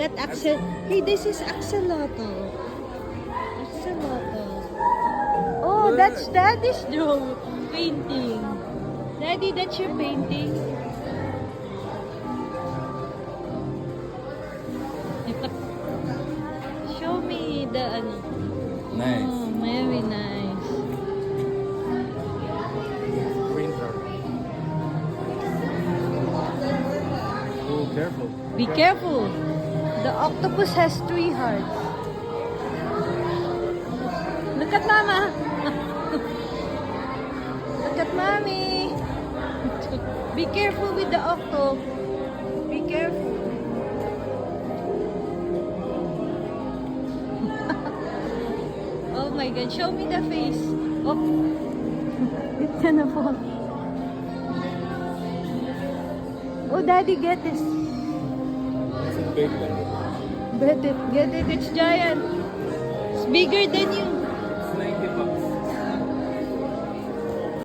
That axel. Hey, this is axolotl. Axolotl. Oh, that's Daddy's draw painting. Daddy, that's your painting. Show me the ano. Nice. Oh, very nice. Printer. Oh, careful. Be careful. The octopus has 3 hearts. Look at Mama. Look at Mommy. Be careful with the octo. Be careful. Oh my God. Show me the face. Oh. It's gonna fall. Oh, Daddy, get this. It's a big one. Get it. Get it. It's giant. It's bigger than you.